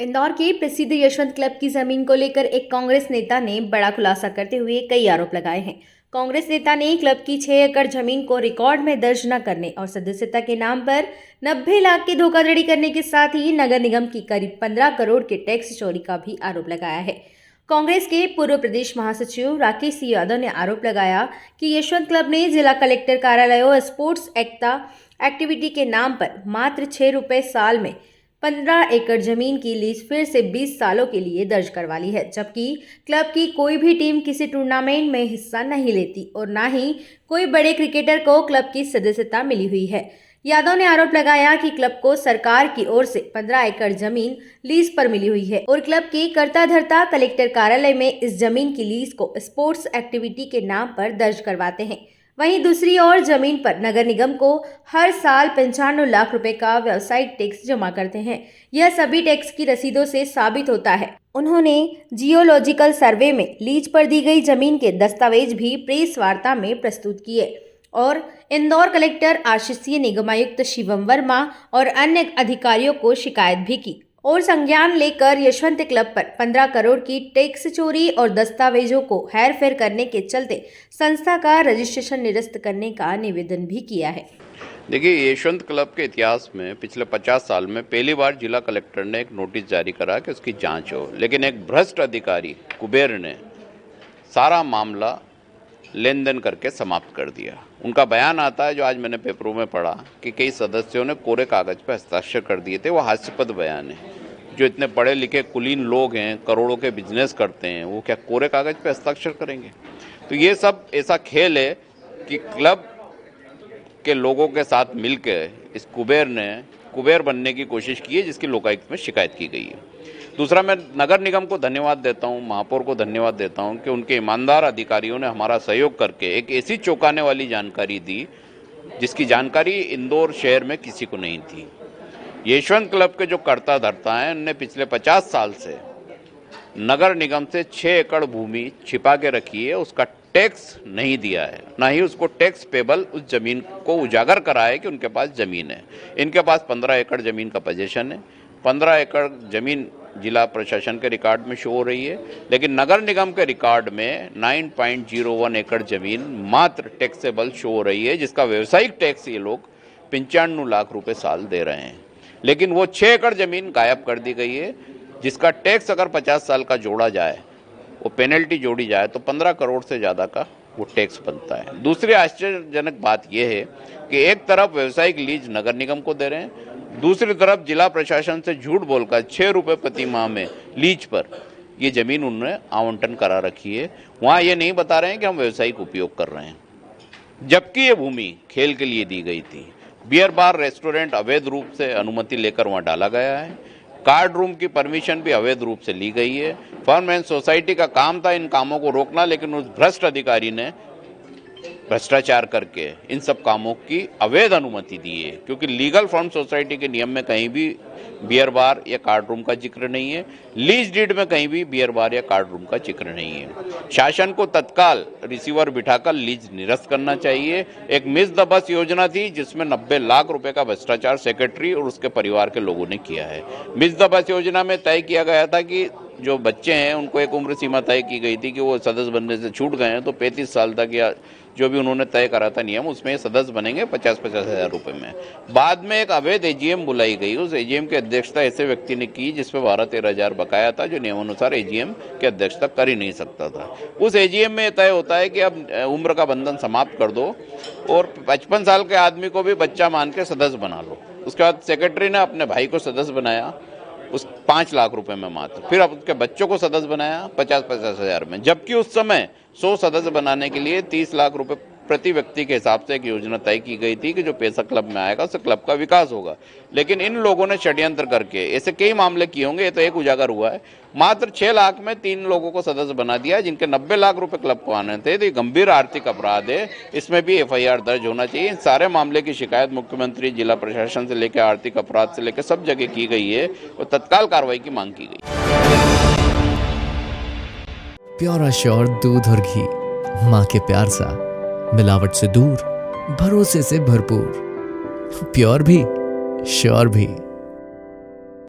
इंदौर के प्रसिद्ध यशवंत क्लब की जमीन को लेकर एक कांग्रेस नेता ने बड़ा खुलासा करते हुए कई आरोप लगाए हैं। कांग्रेस नेता ने क्लब की 6 एकड़ जमीन को रिकॉर्ड में दर्ज न करने और सदस्यता के नाम पर 90 लाख की धोखाधड़ी करने के साथ ही नगर निगम की करीब 15 करोड़ के टैक्स चोरी का भी आरोप लगाया है। कांग्रेस के पूर्व प्रदेश महासचिव राकेश सिंह यादव ने आरोप लगाया कि यशवंत क्लब ने जिला कलेक्टर कार्यालय और स्पोर्ट्स एकता एक्टिविटी के नाम पर मात्र 6 रुपए साल में 15 एकड़ जमीन की लीज फिर से 20 सालों के लिए दर्ज करवा ली है, जबकि क्लब की कोई भी टीम किसी टूर्नामेंट में हिस्सा नहीं लेती और ना ही कोई बड़े क्रिकेटर को क्लब की सदस्यता मिली हुई है। यादव ने आरोप लगाया कि क्लब को सरकार की ओर से 15 एकड़ जमीन लीज पर मिली हुई है और क्लब के कर्ता धर्ता कलेक्टर कार्यालय में इस जमीन की लीज को स्पोर्ट्स एक्टिविटी के नाम पर दर्ज करवाते हैं। वहीं दूसरी ओर जमीन पर नगर निगम को हर साल 95 लाख रुपए का व्यावसायिक टैक्स जमा करते हैं। यह सभी टैक्स की रसीदों से साबित होता है। उन्होंने जियोलॉजिकल सर्वे में लीज पर दी गई जमीन के दस्तावेज भी प्रेस वार्ता में प्रस्तुत किए और इंदौर कलेक्टर आशीषीय निगमायुक्त शिवम वर्मा और अन्य अधिकारियों को शिकायत भी की और संज्ञान लेकर यशवंत क्लब पर 15 करोड़ की टैक्स चोरी और दस्तावेजों को हेरफेर करने के चलते संस्था का रजिस्ट्रेशन निरस्त करने का निवेदन भी किया है। देखिए, यशवंत क्लब के इतिहास में पिछले 50 साल में पहली बार जिला कलेक्टर ने एक नोटिस जारी करा कि उसकी जांच हो, लेकिन एक भ्रष्ट अधिकारी कुबेर ने सारा मामला लेन देन करके समाप्त कर दिया। उनका बयान आता है, जो आज मैंने पेपरों में पढ़ा, कि कई सदस्यों ने कोरे कागज पर हस्ताक्षर कर दिए थे। वो हास्यास्पद बयान है। जो इतने पढ़े लिखे कुलीन लोग हैं, करोड़ों के बिजनेस करते हैं, वो क्या कोरे कागज पे हस्ताक्षर करेंगे? तो ये सब ऐसा खेल है कि क्लब के लोगों के साथ मिलकर इस कुबेर ने कुबेर बनने की कोशिश की है, जिसकी लोकायुक्त में शिकायत की गई है। दूसरा, मैं नगर निगम को धन्यवाद देता हूं, महापौर को धन्यवाद देता हूं कि उनके ईमानदार अधिकारियों ने हमारा सहयोग करके एक ऐसी चौंकाने वाली जानकारी दी जिसकी जानकारी इंदौर शहर में किसी को नहीं थी। यशवंत क्लब के जो कर्ता धर्ता हैं, उनने पिछले 50 साल से नगर निगम से 6 एकड़ भूमि छिपा के रखी है, उसका टैक्स नहीं दिया है, ना ही उसको टैक्स पेबल उस जमीन को उजागर करा है कि उनके पास जमीन है। इनके पास 15 एकड़ जमीन का पोजीशन है। 15 एकड़ जमीन जिला प्रशासन के रिकॉर्ड में शो हो रही है, लेकिन नगर निगम के रिकॉर्ड में 9.01 एकड़ जमीन मात्र टैक्सेबल शो हो रही है, जिसका व्यवसायिक टैक्स ये लोग 95 लाख रुपए साल दे रहे हैं। लेकिन वो 6 एकड़ जमीन गायब कर दी गई है, जिसका टैक्स अगर 50 साल का जोड़ा जाए, वो पेनल्टी जोड़ी जाए, तो 15 करोड़ से ज़्यादा का वो टैक्स बनता है। दूसरी आश्चर्यजनक बात यह है कि एक तरफ व्यवसायिक लीज नगर निगम को दे रहे हैं, दूसरी तरफ जिला प्रशासन से झूठ बोलकर 6 रुपये प्रति माह में लीज पर ये जमीन उन्होंने आवंटन करा रखी है। वहाँ ये नहीं बता रहे हैं कि हम व्यवसायिक उपयोग कर रहे हैं, जबकि ये भूमि खेल के लिए दी गई थी। बियर बार रेस्टोरेंट अवैध रूप से अनुमति लेकर वहाँ डाला गया है। कार्ड रूम की परमिशन भी अवैध रूप से ली गई है। फर्म एंड सोसाइटी का काम था इन कामों को रोकना, लेकिन उस भ्रष्ट अधिकारी ने भ्रष्टाचार करके इन सब कामों की अवैध अनुमति दी है, क्योंकि लीगल फर्म सोसाइटी के नियम में कहीं भी बियर बार या कार्ड रूम का जिक्र नहीं है। लीज डीड में कहीं भी बियर बार या कार्ड रूम का जिक्र नहीं है। शासन को तत्काल रिसीवर बिठाकर लीज निरस्त करना चाहिए। एक मिस द बस योजना थी, जिसमें 90 लाख रुपए का भ्रष्टाचार सेक्रेटरी और उसके परिवार के लोगों ने किया है। मिस द बस योजना में तय किया गया था कि जो बच्चे हैं उनको एक उम्र सीमा तय की गई थी कि वो सदस्य बनने से छूट गए हैं, तो 35 साल तक या जो भी उन्होंने तय करा था नियम, उसमें सदस्य बनेंगे 50-50 हज़ार रुपये में। बाद में एक अवैध एजीएम बुलाई गई। उस एजीएम की अध्यक्षता ऐसे व्यक्ति ने की जिसपे 12-13 हज़ार बकाया था, जो नियमानुसार एजीएम की अध्यक्षता कर ही नहीं सकता था। उस एजीएम में तय होता है कि अब उम्र का बंधन समाप्त कर दो और 55 साल के आदमी को भी बच्चा मान के सदस्य बना लो। उसके बाद सेक्रेटरी ने अपने भाई को सदस्य बनाया उस 5 लाख रुपए में मात्र, फिर अब उसके बच्चों को सदस्य बनाया 50-50 हज़ार में, जबकि उस समय 100 सदस्य बनाने के लिए 30 लाख रुपए प्रति व्यक्ति के हिसाब से एक योजना तय की गई थी कि जो पैसा क्लब में आएगा उससे क्लब का विकास होगा। लेकिन इन लोगों ने षड्यंत्र करके ऐसे कई मामले किए होंगे, ये तो एक उजागर हुआ है। मात्र 6 लाख में 3 लोगों को सदस्य बना दिया, जिनके 90 लाख रुपए क्लब को आने थे। तो ये गंभीर आर्थिक अपराध है, इसमें भी FIR दर्ज होना चाहिए। इन सारे मामले की शिकायत मुख्यमंत्री, जिला प्रशासन से लेकर आर्थिक अपराध से लेकर सब जगह की गई है और तत्काल कार्रवाई की मांग की गई। प्योर श्योर दूध और घी, माँ के प्यार सा, मिलावट से दूर, भरोसे से भरपूर, प्योर भी श्योर भी।